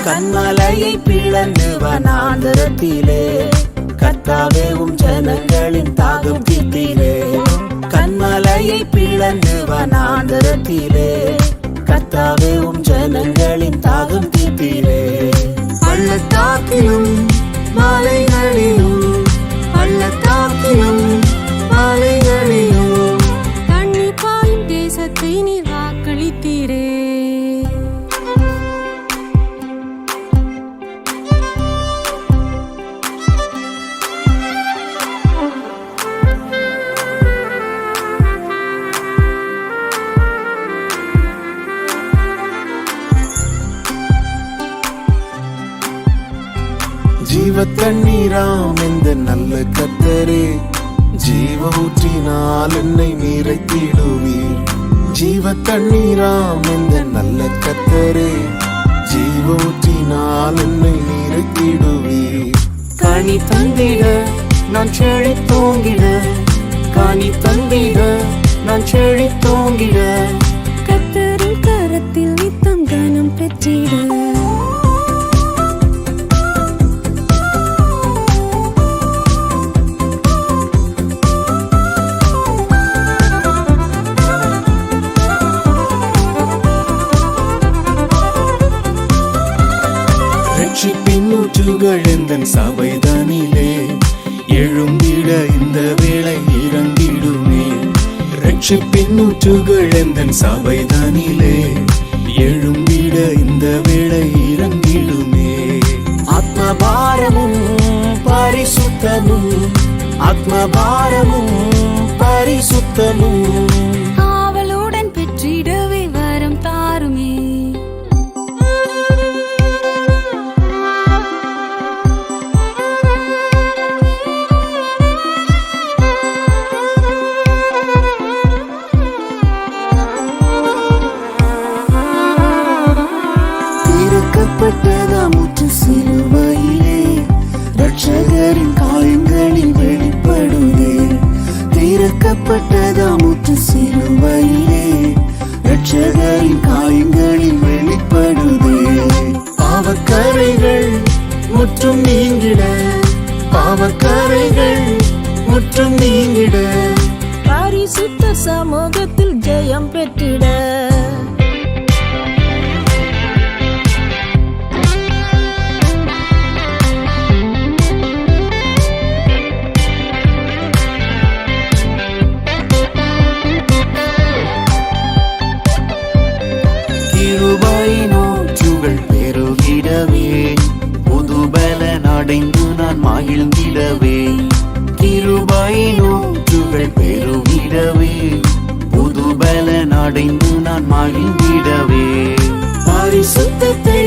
கண்மலையை பிளந்து வனாந்தரத்திலே கர்த்தாவே உம் ஜனங்களின் தாகம் தீர்த்தீரே. கண்மலையை பிளந்து வனாந்தரத்திலே கர்த்தாவே உம் ஜனங்களின் தாகம் தீர்த்தீரே. பள்ளத்தாக்கிலும் மலைகளிலும் பள்ளத்தாக்கிலும் மலைகளிலும் தண்ணீர் பாயும் தேசத்தை நீர் வாக்களித்தீரே. ஜீவ தண்ணீராம் எந்த நல்ல கர்த்தரே, ஜீவ ஊற்றினால் என்னை நிறைத்திடுவீர். ஜீவ தண்ணீராம் எந்த நல்ல கர்த்தரே, ஜீவ ஊற்றினால் என்னை நிறைத்திடுவீர். கனி தந்திட நான் செழித்தோங்கிட, கனி தந்திட நான் செழித்தோங்கிட, கர்த்தரின் கரத்தில் நித்தம் கனம் பெற்றிட. ரட்சிப்பின் ஊற்றுகள் எந்தன் சபைதனிலே எழும்பிட இந்த வேளை இறங்கிடுமே. ரட்சிப்பின் ஊற்றுகள் எந்தன் சபைதனிலே எழும்பிட இந்த வேளை இறங்கிடுமே. ஆத்மபாரமும் பரிசுத்தமும், ஆத்மபாரமும் பரிசுத்தமும் ஆவலுடன் பெற்றிடவே வரம் தாருமே. திறக்கப்பட்டதாமுற்று சிலுவையிலே ரட்சகரின் காயங்களில் வெளிப்படுதே. திறக்கப்பட்டதாமுற்று சிலுவையிலே ரட்சகரின் காயங்களில் வெளிப்படுதே. பாவக்கரைகள் முற்றும் நீங்கிட, பாவக்கரைகள் முற்றும் நீங்கிட, பரிசுத்த சமூகத்தில் ஜெயம் பெற்றிட. கிருபையினூற்றுகள் பெருகிடவே புது பலன் அடைந்து நான் மகிழ்ந்திடவே. கிருபையினூற்றுகள் பெருகிடவே புது பலன் அடைந்து நான் மகிழ்ந்திடவே. பரிசுத்தத்தை